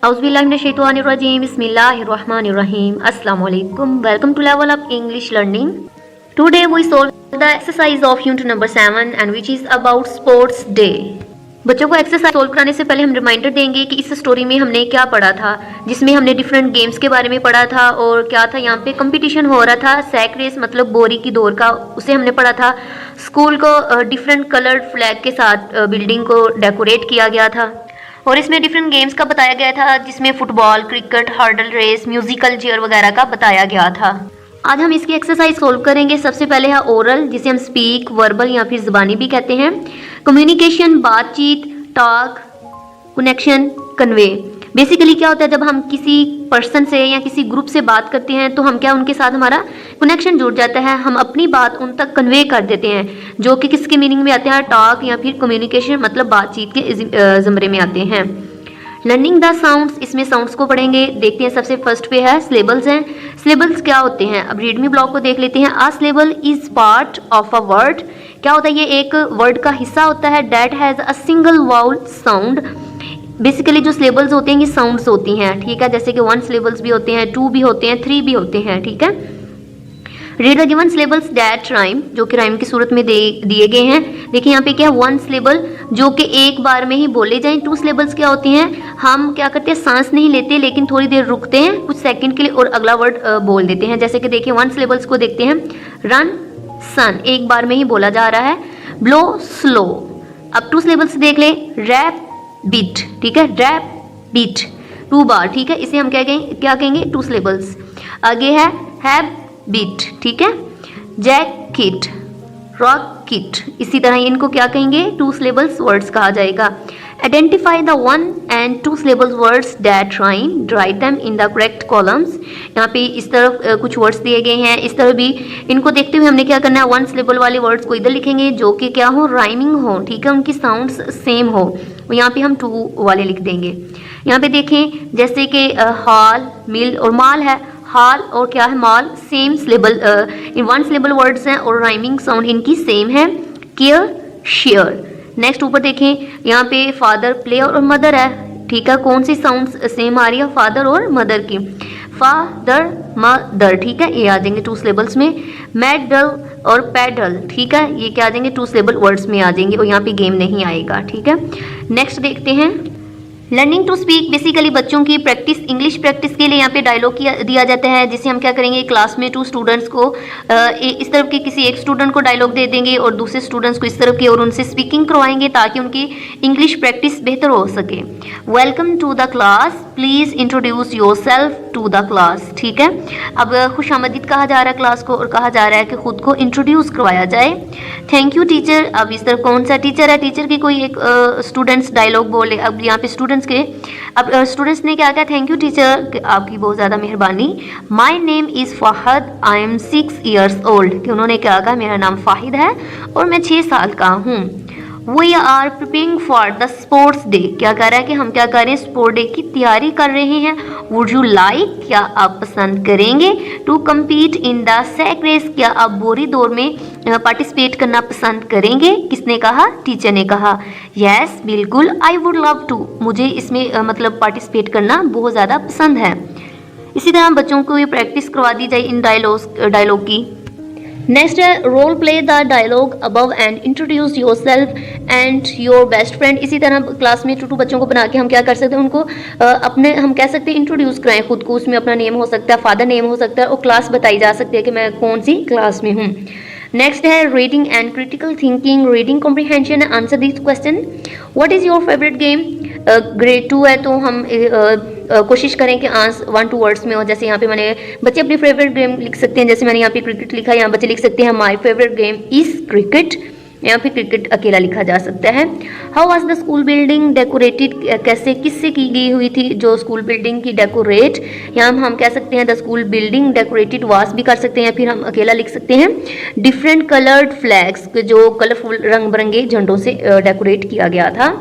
Auzubillahiminash-shaytanir-rajim. Bismillahir-rahmanir-rahim. Assalamu-alaikum. Welcome to Level Up English Learning. Today we solve the exercise of unit number 7 and which is about sports day. बच्चों को exercise solve कराने से पहले हम reminder देंगे कि इस स्टोरी में हमने क्या पढ़ा था, जिसमें हमने डिफरेंट गेम्स के बारे में पढ़ा था और क्या था यहाँ पे कंपटीशन हो रहा था, सैक रेस मतलब बोरी की दौड़ का, उसे हमने पढ़ा था। स्कूल को डिफरेंट कलर्ड फ्लैग के साथ बिल्डिंग को डेकोरेट किया गया था और इसमें डिफरेंट गेम्स का बताया गया था, जिसमें football, cricket, hurdle race, musical chair वगैरह का बताया गया था। आज हम इसकी एक्सरसाइज सोल्व करेंगे। सबसे पहले है ओरल, जिसे हम स्पीक, वर्बल या फिर ज़बानी भी कहते हैं। कम्युनिकेशन, बातचीत, टॉक, कनेक्शन, कन्वे। बेसिकली क्या होता है, जब हम किसी पर्सन से या किसी ग्रुप से बात करते हैं तो हम क्या उनके साथ हमारा कनेक्शन जुड़ जाता है, हम अपनी बात उन तक कन्वे कर देते हैं, जो कि किसके मीनिंग में आते हैं, टॉक या फिर कम्युनिकेशन मतलब बातचीत के ज़मरे में आते हैं। लर्निंग द साउंड्स, इसमें साउंड्स को पढ़ेंगे। देखते हैं सबसे फर्स्ट पे है सिलेबल्स हैं। सिलेबल्स क्या होते हैं, अब रीड मी ब्लॉक को देख लेते हैं। A syllable is part of a word, क्या होता है, ये एक वर्ड का हिस्सा होता है। That has a single vowel sound. Basically जो सिलेबल्स होते हैं ये साउंड्स होती हैं, ठीक है, जैसे कि 1 सिलेबल्स भी होते हैं, 2 भी होते हैं, 3 भी होते हैं, ठीक है। Read the given syllables that rhyme, जो कि राइम की सूरत में दिए गए हैं। देखिए यहाँ पे क्या है, 1 सिलेबल जो कि एक बार में ही बोले जाएं। 2 सिलेबल्स क्या होती हैं, हम क्या करते हैं, सांस नहीं लेते लेकिन थोड़ी देर रुकते हैं कुछ सेकंड के लिए और अगला वर्ड बोल देते हैं। जैसे कि देखिए 1 सिलेबल्स को देखते हैं, रन, सन, एक बार में ही बोला जा रहा है। Blow, slow. अब 2 सिलेबल्स देख ले, रैप, बीट, ठीक है, रैप, बीट, 2 बार, ठीक है, इसे हम क्या कहेंगे 2 सिलेबल्स। आगे है हैव, बीट, ठीक है, जैकेट, रॉकेट, इसी तरह इनको क्या कहेंगे 2 सिलेबल्स वर्ड्स कहा जाएगा। Identify the 1 and 2 syllables words that rhyme, write them in the correct columns। यहाँ पे इस तरफ कुछ वर्ड्स दिए गए हैं, इस तरफ भी, इनको देखते हुए हमने क्या करना है, 1 सिलेबल वाले वर्ड्स को इधर लिखेंगे जो कि क्या हो, राइमिंग हो, ठीक है, उनकी साउंड्स सेम हो, और यहाँ पे हम 2 वाले लिख देंगे। यहाँ पे देखें जैसे कि हॉल, मिल और माल है, हाल और क्या है, माल, सेम सिलेबल, इन 1 सिलेबल वर्ड्स हैं और राइमिंग साउंड इनकी सेम है। Care, share. नेक्स्ट ऊपर देखें, यहाँ पे फादर, प्ले और मदर है, ठीक है, कौन सी साउंड सेम आ रही है, फादर और मदर की, फादर, मदर, ठीक है, ये आ जाएंगे 2 सिलेबल्स में। मेडल और पैडल, ठीक है, ये क्या आ जाएंगे 2 सिलेबल वर्ड्स में आ जाएंगे और यहाँ पे गेम नहीं आएगा, ठीक है। नेक्स्ट देखते हैं लर्निंग टू स्पीक। बेसिकली बच्चों की प्रैक्टिस, इंग्लिश प्रैक्टिस के लिए यहाँ पे डायलॉग दिया जाता है, जिसे हम क्या करेंगे, क्लास में 2 स्टूडेंट्स को इस तरफ के किसी एक स्टूडेंट को डायलॉग दे देंगे और दूसरे स्टूडेंट्स को इस तरफ के, और उनसे स्पीकिंग करवाएंगे ताकि उनकी इंग्लिश प्रैक्टिस बेहतर हो सके। Welcome to the class, please introduce yourself to the class, ठीक है। अब खुशामदीद कहा जा रहा है क्लास को और कहा जा रहा है कि खुद को इंट्रोड्यूस करवाया जाए। थैंक यू टीचर, अब इस तरफ कौन सा टीचर है, टीचर की कोई एक स्टूडेंट्स डायलॉग बोले। अब यहाँ पे स्टूडेंट्स के, अब स्टूडेंट्स ने क्या कहा, थैंक यू टीचर, आपकी बहुत ज़्यादा मेहरबानी। My name is Fahid, I am 6 years old, कि उन्होंने क्या कहा, मेरा नाम फ़ाहिद है और मैं 6 साल का हूँ। We are preparing for the sports day, क्या कर रहा है कि हम क्या कर रहे हैं, स्पोर्ट डे की तैयारी कर रहे हैं। वुड यू लाइक, क्या आप पसंद करेंगे, to compete in the sack race, क्या आप बोरी दौड़ में पार्टिसिपेट करना पसंद करेंगे। किसने कहा, टीचर ने कहा। यस, बिल्कुल, आई वुड लव टू, मुझे इसमें मतलब पार्टिसिपेट करना बहुत ज़्यादा पसंद है। इसी तरह बच्चों को ये प्रैक्टिस करवा दी जाए इन डायलॉग की। नेक्स्ट है role play the dialogue above and introduce yourself and your best friend. इसी तरह क्लास में 2 बच्चों को बना के हम क्या कर सकते हैं, उनको अपने, हम कह सकते हैं इंट्रोड्यूस कराएं खुद को, उसमें अपना नेम हो सकता है, फादर नेम हो सकता है और क्लास बताई जा सकती है कि मैं कौन सी क्लास में हूँ। नेक्स्ट है reading and critical thinking, reading comprehension, answer this question. What is your favourite game. Grade 2 है तो हम कोशिश करें कि 1-2 वर्ड्स में हो। जैसे यहाँ पे मैंने, बच्चे अपनी फेवरेट गेम लिख सकते हैं, जैसे मैंने यहाँ पे क्रिकेट लिखा है, यहाँ बच्चे लिख सकते हैं my favourite game is cricket, यहाँ पे क्रिकेट अकेला लिखा जा सकता है। How was the school building decorated, कैसे किससे की गई हुई थी जो स्कूल बिल्डिंग की डेकोरेट, यहाँ हम कह सकते हैं द स्कूल बिल्डिंग डेकोरेटेड वास भी कर सकते हैं, या फिर हम अकेला लिख सकते हैं डिफरेंट कलर्ड फ्लैग्स, जो कलरफुल रंग बिरंगे झंडों से डेकोरेट किया गया था।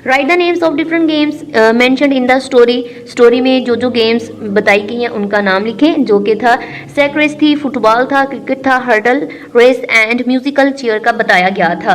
Right the names of different games mentioned in the story, story में जो जो गेम्स बताई गई हैं उनका नाम लिखें, जो कि था सैक रेस थी, फुटबॉल था, क्रिकेट था, hurdle race and musical chair का बताया गया था।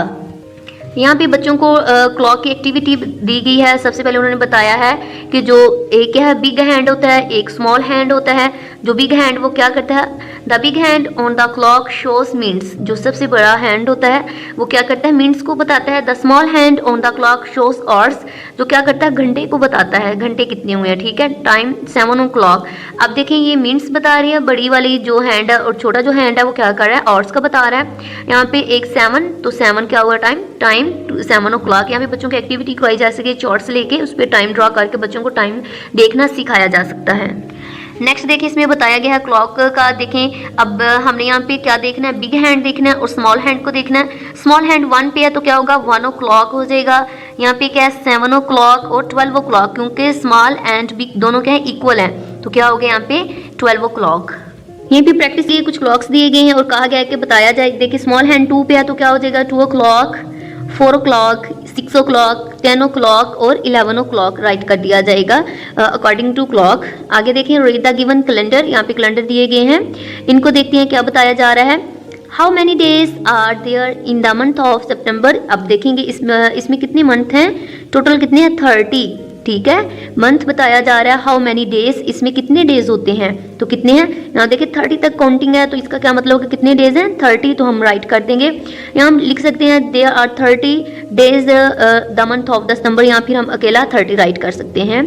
यहाँ पे बच्चों को क्लॉक की एक्टिविटी दी गई है। सबसे पहले उन्होंने बताया है कि जो एक क्या है बिग हैंड होता है, एक स्मॉल हैंड होता है। जो बिग हैंड वो क्या करता है, the big hand on the clock shows minutes. जो सबसे बड़ा हैंड होता है वो क्या करता है, मिनट्स को बताता है। The small hand on the clock shows hours, जो क्या करता है, घंटे को बताता है, घंटे कितने हुए हैं, ठीक है। Time 7 o'clock। अब देखें ये मिनट्स बता रही है बड़ी वाली जो हैंड है, और छोटा जो हैंड है वो क्या कर रहा है, आवर्स का बता रहा है। यहाँ पे एक 7, तो 7 क्या हुआ, टाइम 7 o'clock। यहाँ पे बच्चों की एक्टिविटी करवाई जा सके, चार्ट्स लेके उस पर टाइम ड्रॉ करके बच्चों को टाइम देखना सिखाया जा सकता है। नेक्स्ट देखिए इसमें बताया गया है क्लॉक का। देखें अब हमने यहाँ पे क्या देखना है, बिग हैंड देखना है और स्मॉल हैंड को देखना है। स्मॉल हैंड 1 पे है तो क्या होगा, 1 o'clock हो जाएगा। यहाँ पे क्या है 7 o'clock और 12 o'clock, क्योंकि स्मॉल एंड बिग दोनों क्या है, इक्वल हैं, तो क्या हो गया यहाँ पे 12 o'clock। यहीं पे प्रैक्टिस के लिए कुछ क्लॉक्स दिए गए हैं और कहा गया है कि बताया जाए। देखिए स्मॉल हैंड 2 पे है तो क्या हो जाएगा, 2 o'clock, 4 o'clock, 6 o'clock, 10 o'clock और 11 o'clock राइट कर दिया जाएगा अकॉर्डिंग टू क्लॉक। आगे देखें रीड द गिवन कैलेंडर। यहाँ पे कैलेंडर दिए गए हैं, इनको देखते हैं क्या बताया जा रहा है। How many days are there in the month of September. अब देखेंगे इसमें कितने मंथ हैं, टोटल कितने हैं, 30, ठीक है। मंथ बताया जा रहा है, हाउ मैनी डेज, इसमें कितने डेज होते हैं, तो कितने हैं, यहाँ देखिए 30 तक काउंटिंग है, तो इसका क्या मतलब है, कितने डेज हैं, 30, तो हम राइट कर देंगे। यहाँ हम लिख सकते हैं there are 30 days the month of December, यहाँ फिर हम अकेला 30 राइट कर सकते हैं।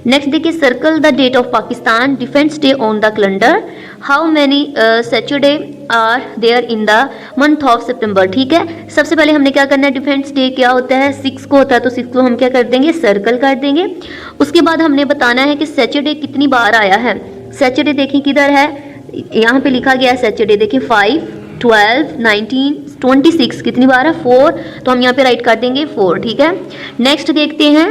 नेक्स्ट देखिए circle the date of Pakistan defence day on the calendar. How many Saturday are there in the month of September, ठीक है। सबसे पहले हमने क्या करना है, डिफेंस डे क्या होता है, 6 को होता है, तो 6 को हम क्या कर देंगे, सर्कल कर देंगे। उसके बाद हमने बताना है कि सैटरडे कितनी बार आया है। सैटरडे देखिए किधर है, यहाँ पे लिखा गया है सैटरडे, देखिए 5, 12, 19, 26 कितनी बार है, 4, तो हम यहाँ पे राइट कर देंगे 4, ठीक है। नेक्स्ट देखते हैं,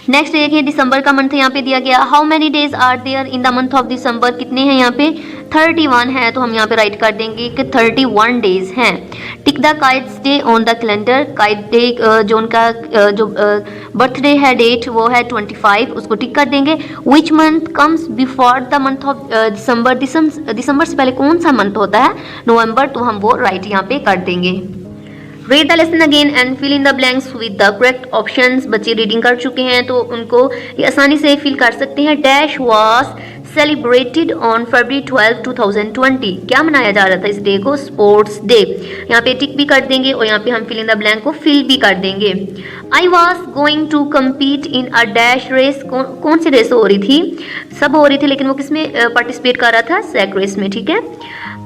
नेक्स्ट देखिए दिसंबर का मंथ यहाँ पे दिया गया। How many days are there in the month of December, कितने हैं यहाँ पे, 31 है, तो हम यहाँ पे राइट कर देंगे कि 31 डेज हैं। Tick the kites day on the calendar. Kite day जो उनका जो बर्थडे है डेट वो है 25, उसको टिक कर देंगे। Which month comes before the month of December. दिसंबर से पहले कौन सा मंथ होता है, नवंबर, तो हम वो राइट यहाँ पे कर देंगे। Read the lesson again and fill in the blanks with the correct options. बच्चे रीडिंग कर चुके हैं तो उनको ये आसानी से फिल कर सकते हैं। डैश वाज सेलिब्रेटेड ऑन फरवरी 12, 2020। क्या मनाया जा रहा था इस डे को, स्पोर्ट्स डे। यहाँ पे टिक भी कर देंगे और यहाँ पे हम फिल इन द ब्लैंक को फिल भी कर देंगे। I was going to compete in a dash race. कौन सी रेस हो रही थी, सब हो रही थी, लेकिन वो किसमें पार्टिसिपेट कर रहा था, सैक रेस में, ठीक है।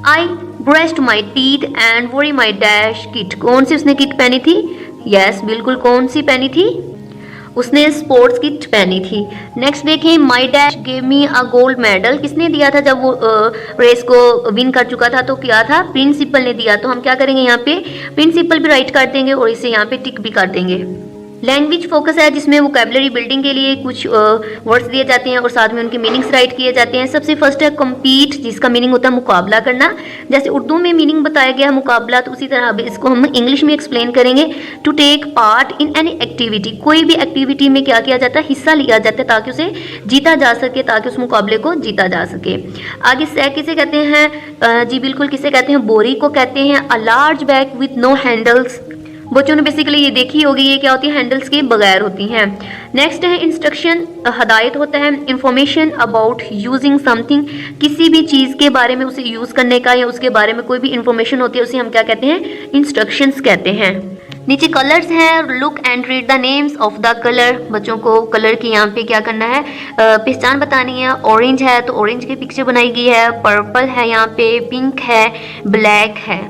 I brushed my teeth and wore my dash kit. कौन सी उसने किट पहनी थी, यस बिल्कुल, कौन सी पहनी थी, उसने स्पोर्ट्स किट पहनी थी। नेक्स्ट देखें, माई dash gave me a gold medal. किसने दिया था जब वो रेस को विन कर चुका था, तो क्या था, प्रिंसिपल ने दिया। तो हम क्या करेंगे, यहाँ पे प्रिंसिपल भी राइट कर देंगे और इसे यहाँ पे टिक भी कर देंगे। लैंग्वेज फोकस है जिसमें वोकैबुलरी बिल्डिंग के लिए कुछ वर्ड्स दिए जाते हैं और साथ में उनके मीनिंग्स राइट किए जाते हैं। सबसे फर्स्ट है कम्पीट, जिसका मीनिंग होता है मुकाबला करना। जैसे उर्दू में मीनिंग बताया गया है मुकाबला, तो उसी तरह अब इसको हम इंग्लिश में एक्सप्लेन करेंगे। To take part in any activity, कोई भी एक्टिविटी में क्या किया जाता है, हिस्सा लिया जाता है ताकि उसे जीता जा सके, ताकि उस मुकाबले को जीता जा सके। आगे सैक किसे कहते हैं, जी बिल्कुल किसे कहते हैं, बोरी को कहते हैं। A large bag with no handles, बच्चों ने बेसिकली ये देखी होगी, ये क्या होती है, हैंडल्स के बगैर होती हैं। नेक्स्ट है इंस्ट्रक्शन, हदायत होता है। इंफॉर्मेशन अबाउट यूजिंग समथिंग, किसी भी चीज़ के बारे में उसे यूज़ करने का या उसके बारे में कोई भी इंफॉर्मेशन होती है उसे हम क्या कहते हैं, इंस्ट्रक्शंस कहते हैं। नीचे कलर्स हैं, look and read the names of the colour. बच्चों को कलर की यहाँ पे क्या करना है, पहचान बतानी है। ऑरेंज है तो ऑरेंज की पिक्चर बनाई गई है, पर्पल है यहाँ पे, पिंक है, ब्लैक है।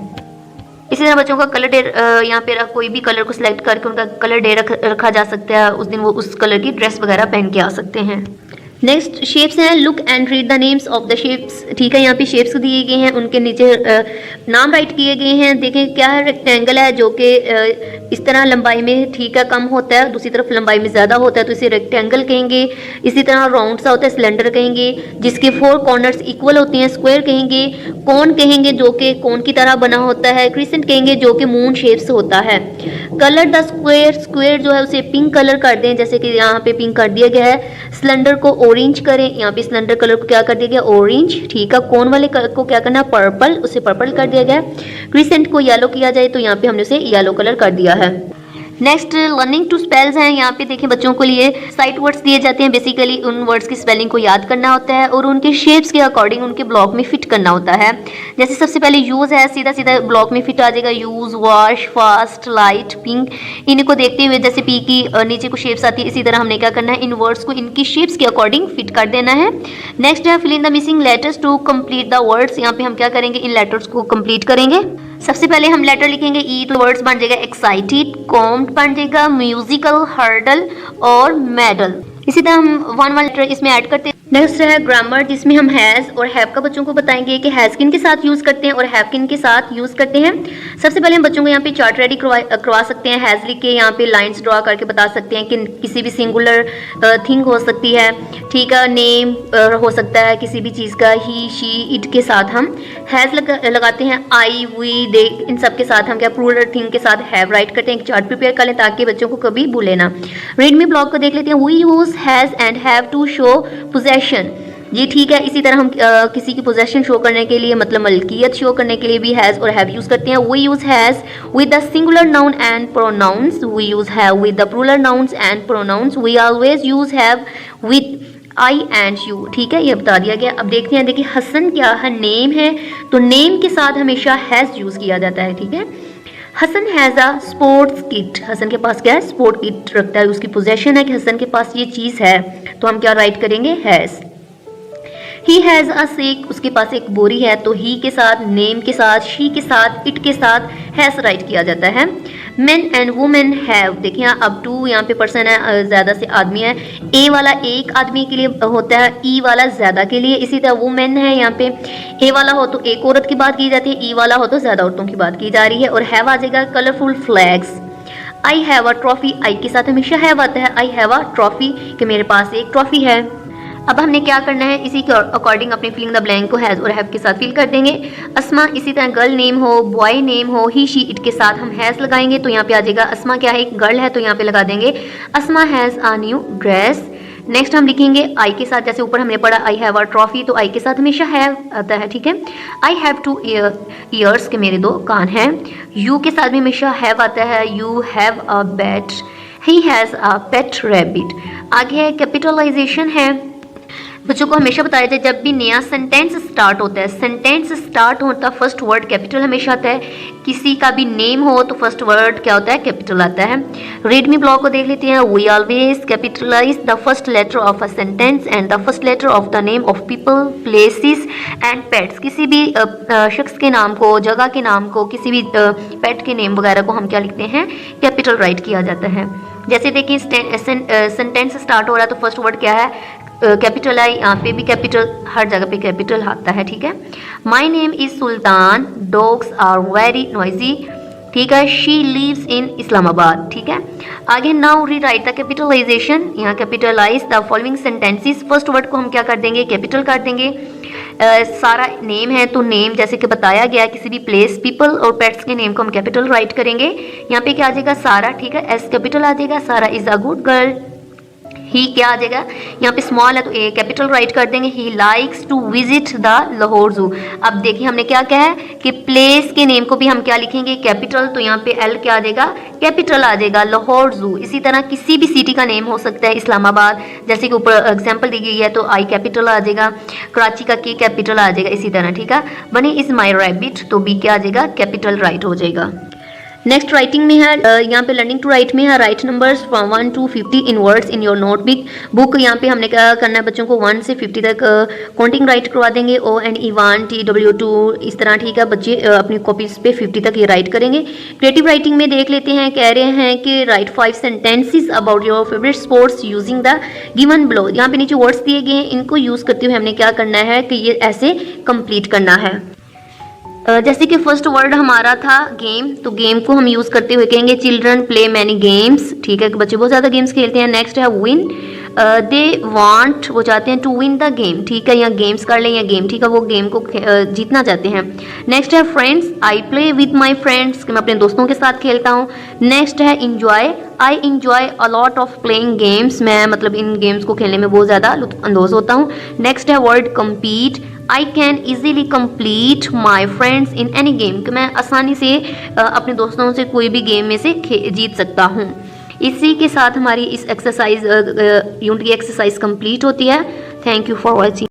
इसी तरह बच्चों का कलर डे, यहाँ पे कोई भी कलर को सिलेक्ट करके उनका कलर डे रखा जा सकता है, उस दिन वो उस कलर की ड्रेस वगैरह पहन के आ सकते हैं। नेक्स्ट शेप्स हैं, look and read the names of the shapes, ठीक है। यहाँ पे शेप्स दिए गए हैं, उनके नीचे नाम राइट किए गए हैं। देखें क्या है, रेक्टेंगल है जो कि इस तरह लंबाई में ठीक है कम होता है, दूसरी तरफ लंबाई में ज़्यादा होता है, तो इसे रेक्टेंगल कहेंगे। इसी तरह राउंड सा होता है, सिलेंडर कहेंगे, जिसके 4 कॉर्नर्स इक्वल होती हैं, स्क्वायर कहेंगे। कोन कहेंगे जो कि कोन की तरह बना होता है। क्रिसेंट कहेंगे जो कि मून शेप से होता है। कलर द स्क्वायर, स्क्वायर जो है उसे पिंक कलर कर दें, जैसे कि यहाँ पे पिंक कर दिया गया है। सिलेंडर को ऑरेंज करें, यहाँ पे सिलेंडर कलर को क्या कर दिया गया, ऑरेंज, ठीक है। कोन वाले कलर को क्या करना, पर्पल, उसे पर्पल कर दिया गया। क्रिसेंट को येलो किया जाए तो यहाँ पे हमने उसे येलो कलर कर दिया है। नेक्स्ट लर्निंग टू स्पेल्स हैं। यहाँ पे देखें बच्चों को लिए साइट वर्ड्स दिए जाते हैं। बेसिकली उन वर्ड्स की स्पेलिंग को याद करना होता है और उनके शेप्स के अकॉर्डिंग उनके ब्लॉक में फिट करना होता है। जैसे सबसे पहले यूज़ है, सीधा सीधा ब्लॉक में फिट आ जाएगा। Use, wash, fast, light, pink. इनको देखते हुए जैसे पी की नीचे को शेप्स आती है, इसी तरह हमने क्या करना है, इन वर्ड्स को इनकी शेप्स के अकॉर्डिंग फिट कर देना है। नेक्स्ट है fill in the missing letters to complete the words. यहाँ पे हम क्या करेंगे, इन लेटर्स को कंप्लीट करेंगे। सबसे पहले हम लेटर लिखेंगे ई, तो वर्ड्स बन जाएगा एक्साइटेड, कॉम्ड बन जाएगा, म्यूजिकल, हर्डल और मेडल। इसी तरह हम वन लेटर इसमें ऐड करते हैं। नेक्स्ट है ग्रामर, जिसमें हम हैज़ और हैव का बच्चों को बताएंगे कि हैज़ किन के साथ यूज़ करते हैं और हैव किन के साथ यूज़ करते हैं। सबसे पहले हम बच्चों को यहाँ पे चार्ट रेडी करवा सकते हैं। हैज़ लिख के यहाँ पे लाइंस ड्रॉ करके बता सकते हैं कि किसी भी सिंगुलर थिंग हो सकती है, ठीक है, नेम हो सकता है किसी भी चीज़ का, ही, शी, इट के साथ हम हैज़ लगाते हैं। आई, वी, दे, इन सब के साथ हम क्या प्लूरल थिंग के साथ हैव राइट करते हैं। चार्ट प्रिपेयर कर लें ताकि बच्चों को कभी भूले ना। रीड मी ब्लॉक को देख लेते हैं। We use has and have to show possession. ये ठीक है। इसी तरह हम किसी की पोजेशन शो करने के लिए, मतलब मलकियत शो करने के लिए भी हैज़ और हैव यूज़ करते हैं। We use has with the singular noun and pronouns. We use have with the plural nouns and pronouns. We always use have with I and you, ठीक है, ये बता दिया गया। अब देखते हैं, देखिए हसन क्या है, नेम है, तो नेम के साथ हमेशा हैज़ यूज़ किया जाता है, ठीक है। Hasan has a sports kit. Hasan के पास क्या है, स्पोर्ट किट रखता है, उसकी पोजेशन है कि हसन के पास ये चीज़ है, तो हम क्या राइट करेंगे, हैज़। ही हैज़ अ सेक, उसके पास एक बोरी है, तो ही के साथ, नेम के साथ, शी के साथ, इट के साथ हैज़ राइट किया जाता है। मेन एंड वुमेन हैव, देखिए अब टू यहाँ पे पर्सन है, ज़्यादा से आदमी है। ए वाला एक आदमी के लिए होता है, ई वाला ज़्यादा के लिए। इसी तरह वुमेन है, यहाँ पे ए वाला हो तो एक औरत की बात की जाती है, ई वाला हो तो ज़्यादा औरतों की बात की जा रही है। और हैव आ जाएगा colourful flags. I have a trophy, I के साथ हमेशा हैव आता है। आई हैव अ ट्रॉफी, कि मेरे पास एक ट्रॉफी है। अब हमने क्या करना है, इसी के अकॉर्डिंग अपने फिलिंग द ब्लैंक को हैज़ और हैव के साथ फिल कर देंगे। अस्मा, इसी तरह गर्ल नेम हो, बॉय नेम हो, ही, शी, इट के साथ हम हैज़ लगाएंगे, तो यहाँ पे आ जाएगा अस्मा क्या है, एक गर्ल है, तो यहाँ पे लगा देंगे Asma has a new dress. Next हम लिखेंगे आई के साथ, जैसे ऊपर हमने पढ़ा आई हैव अ ट्रॉफी, तो आई के साथ हमेशा हैव आता है, ठीक है। आई हैव 2 ईयर्स, के मेरे 2 कान हैं। यू के साथ भी हमेशा हैव आता है, you have a bat. He has a pet rabbit. आगे है कैपिटलाइजेशन है। बच्चों को हमेशा बताया जाए, जब भी नया सेंटेंस स्टार्ट होता है, सेंटेंस स्टार्ट होता है, फर्स्ट वर्ड कैपिटल हमेशा आता है। किसी का भी नेम हो तो फर्स्ट वर्ड क्या होता है, कैपिटल आता है। रीड मी ब्लॉक को देख लेते हैं। We always capitalise the first letter of a sentence and the first letter of the name of people, places and pets. किसी भी शख्स के नाम को, जगह के नाम को, किसी भी पेट के नेम वगैरह को हम क्या लिखते हैं, कैपिटल राइट किया जाता है। जैसे देखिए सेंटेंस स्टार्ट हो रहा है तो फर्स्ट वर्ड क्या है, कैपिटल है। यहाँ पे भी कैपिटल, हर जगह पे कैपिटल आता है, ठीक है। My name is Sultan, dogs are very noisy, ठीक है। शी लिव्स इन इस्लामाबाद, ठीक है। आगे now rewrite the capitalisation. यहाँ capitalise the following sentences. First word को हम क्या कर देंगे, कैपिटल कर देंगे। सारा नेम है तो नेम जैसे कि बताया गया, किसी भी प्लेस, पीपल और पेट्स के नेम को हम कैपिटल राइट करेंगे। यहाँ पे क्या आ जाएगा, सारा, ठीक है, एस कैपिटल आ जाएगा। सारा इज अ गुड गर्ल। ही क्या आ जाएगा, यहाँ पे स्मॉल है तो ए कैपिटल राइट कर देंगे। He likes to visit the Lahore zoo. अब देखिए हमने क्या कहा है कि प्लेस के नेम को भी हम क्या लिखेंगे, कैपिटल, तो यहाँ पे एल क्या आ जाएगा, कैपिटल आ जाएगा, लाहौर जू। इसी तरह किसी भी सिटी का नेम हो सकता है, इस्लामाबाद जैसे कि ऊपर एग्जाम्पल दी गई है तो आई कैपिटल आ जाएगा। कराची का के कैपिटल आ जाएगा, इसी तरह, ठीक है। बनी इज माई रैबिट, तो बी क्या आ जाएगा, कैपिटल राइट हो जाएगा। नेक्स्ट राइटिंग में है, यहाँ पे लर्निंग टू राइट में है, right numbers from 1 to 50 in words in your notebook book. यहाँ पे हमने क्या करना है, बच्चों को 1 से 50 तक काउंटिंग राइट करवा देंगे। ONE1 TW2 इस तरह, ठीक है। बच्चे अपनी कॉपीज पे 50 तक ये राइट करेंगे। क्रिएटिव राइटिंग में देख लेते हैं, कह रहे हैं कि right 5 sentences about your favourite sports using the given below. यहाँ पे नीचे वर्ड्स दिए गए हैं, इनको यूज करते हुए हमने क्या करना है कि ये ऐसे कंप्लीट करना है। जैसे कि फर्स्ट वर्ड हमारा था गेम, तो गेम को हम यूज़ करते हुए कहेंगे चिल्ड्रन प्ले मैनी गेम्स, ठीक है, कि बच्चे बहुत ज़्यादा गेम्स खेलते हैं। नेक्स्ट है विन, दे वांट, वो चाहते हैं टू विन द गेम, ठीक है, या गेम्स कर लें या गेम, ठीक है, वो गेम को जीतना चाहते हैं। नेक्स्ट है friends, I play with my friends, कि मैं अपने दोस्तों के साथ खेलता हूँ। नेक्स्ट है enjoy, I enjoy a lot of playing games, मैं मतलब इन गेम्स को खेलने में बहुत ज़्यादा लुत्फ अंदोज होता हूँ। नेक्स्ट है word compete, I can easily complete my friends in any game, कि मैं आसानी से अपने दोस्तों से कोई भी गेम में से जीत सकता हूँ। इसी के साथ हमारी इस एक्सरसाइज यूनिट की एक्सरसाइज कंप्लीट होती है। Thank you for watching.